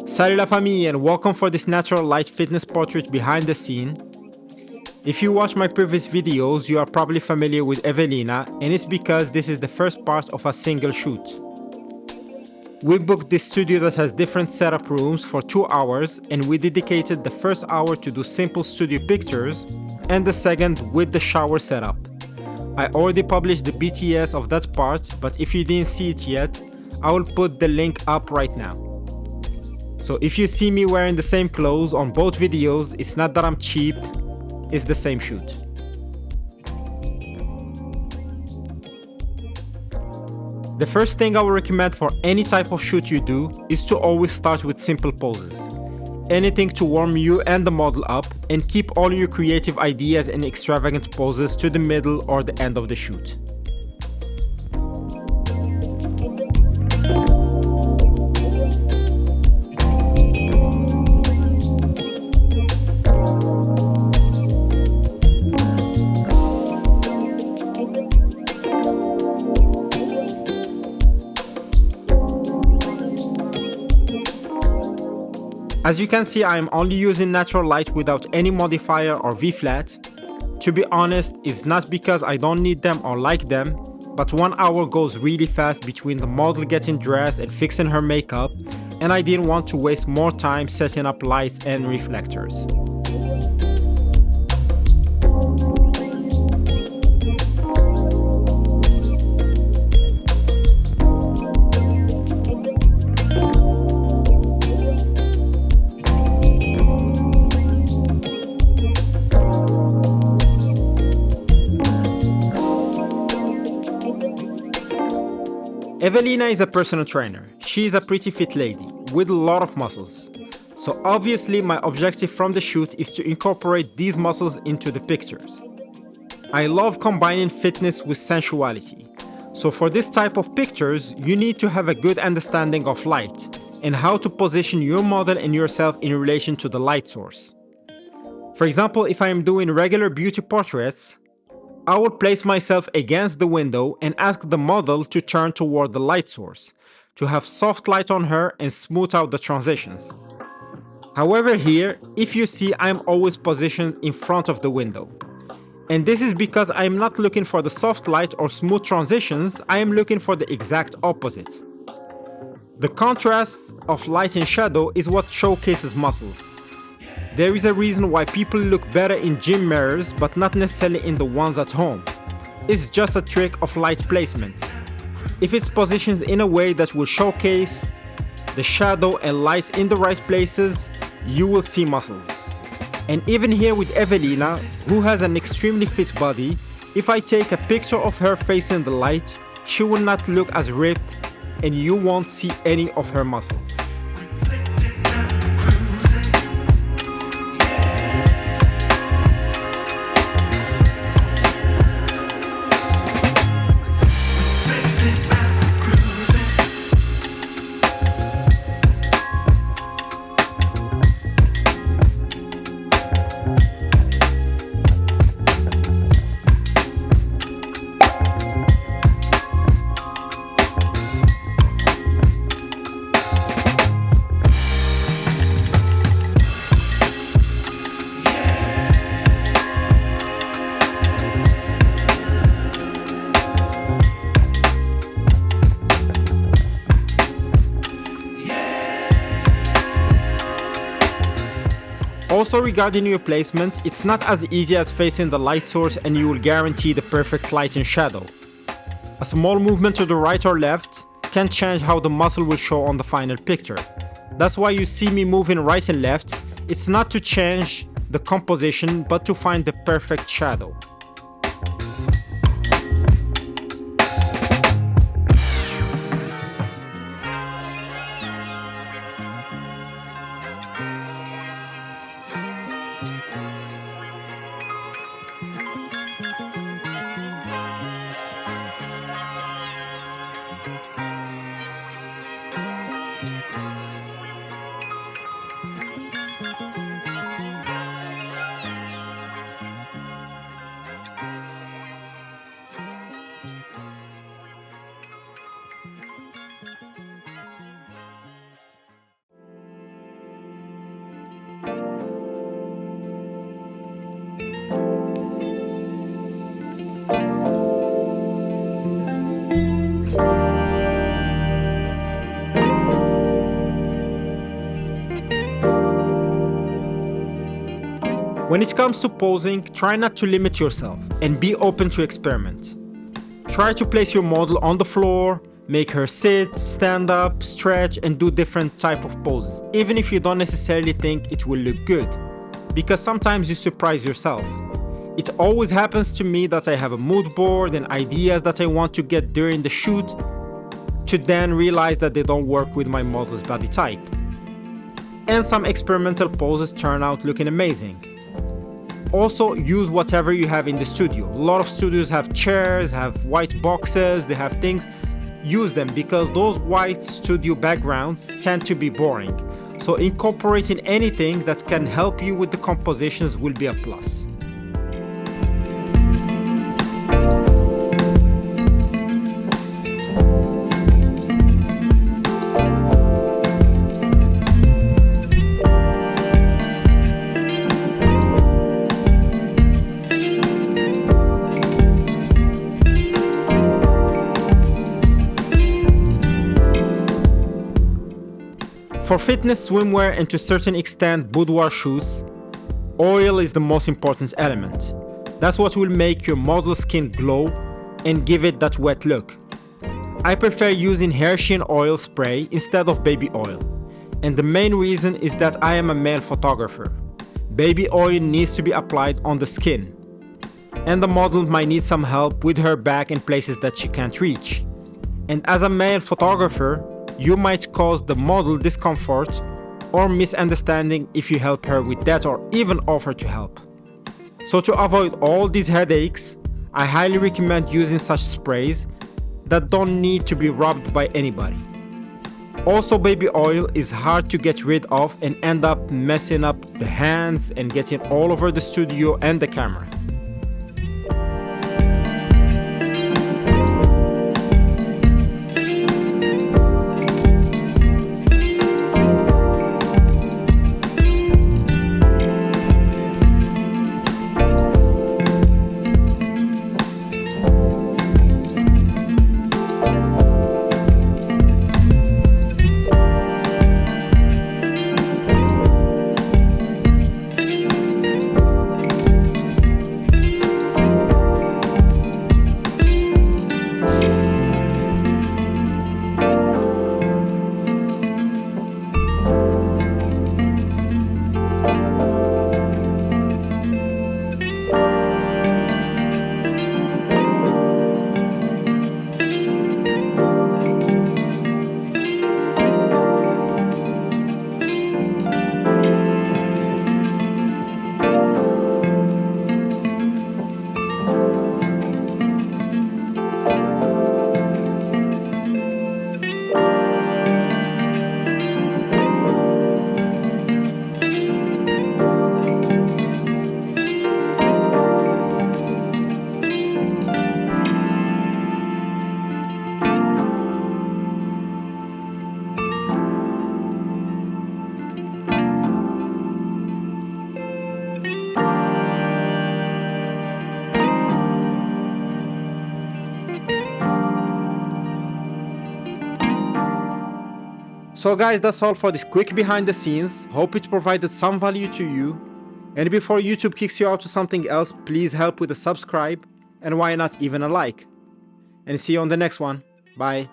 Salut la famille and welcome for this natural light fitness portrait behind the scene. If you watch my previous videos, you are probably familiar with Evelina, and it's because this is the first part of a single shoot. We booked this studio that has different setup rooms for 2 hours, and we dedicated the first hour to do simple studio pictures and the second with the shower setup. I already published the BTS of that part, but if you didn't see it yet, I will put the link up right now. So if you see me wearing the same clothes on both videos, it's not that I'm cheap, it's the same shoot. The first thing I would recommend for any type of shoot you do is to always start with simple poses. Anything to warm you and the model up, and keep all your creative ideas and extravagant poses to the middle or the end of the shoot. As you can see, I am only using natural light without any modifier or V-flat. To be honest, it's not because I don't need them or like them, but 1 hour goes really fast between the model getting dressed and fixing her makeup, and I didn't want to waste more time setting up lights and reflectors. Evelina is a personal trainer. She is a pretty fit lady with a lot of muscles. So obviously my objective from the shoot is to incorporate these muscles into the pictures. I love combining fitness with sensuality. So for this type of pictures, you need to have a good understanding of light and how to position your model and yourself in relation to the light source. For example, if I am doing regular beauty portraits, I will place myself against the window and ask the model to turn toward the light source, to have soft light on her and smooth out the transitions. However here, if you see, I am always positioned in front of the window. And this is because I am not looking for the soft light or smooth transitions, I am looking for the exact opposite. The contrast of light and shadow is what showcases muscles. There is a reason why people look better in gym mirrors but not necessarily in the ones at home. It's just a trick of light placement. If it's positioned in a way that will showcase the shadow and lights in the right places, you will see muscles. And even here with Evelina, who has an extremely fit body, if I take a picture of her facing the light, she will not look as ripped and you won't see any of her muscles. Also regarding your placement, it's not as easy as facing the light source and you will guarantee the perfect light and shadow. A small movement to the right or left can change how the muscle will show on the final picture. That's why you see me moving right and left. It's not to change the composition but to find the perfect shadow. When it comes to posing, try not to limit yourself and be open to experiment. Try to place your model on the floor, make her sit, stand up, stretch, and do different type of poses, even if you don't necessarily think it will look good, because sometimes you surprise yourself. It always happens to me that I have a mood board and ideas that I want to get during the shoot, to then realize that they don't work with my model's body type. And some experimental poses turn out looking amazing. Also, use whatever you have in the studio. A lot of studios have chairs, have white boxes, they have things. Use them, because those white studio backgrounds tend to be boring. So incorporating anything that can help you with the compositions will be a plus. For fitness swimwear and to a certain extent boudoir shoots, oil is the most important element. That's what will make your model's skin glow and give it that wet look. I prefer using Hershey oil spray instead of baby oil, and the main reason is that I am a male photographer. Baby oil needs to be applied on the skin, and the model might need some help with her back in places that she can't reach. And as a male photographer, you might cause the model discomfort or misunderstanding if you help her with that or even offer to help. So to avoid all these headaches, I highly recommend using such sprays that don't need to be rubbed by anybody. Also, baby oil is hard to get rid of and end up messing up the hands and getting all over the studio and the camera. So guys, that's all for this quick behind the scenes. Hope it provided some value to you. And before YouTube kicks you out to something else, please help with a subscribe, and why not even a like. And see you on the next one. Bye.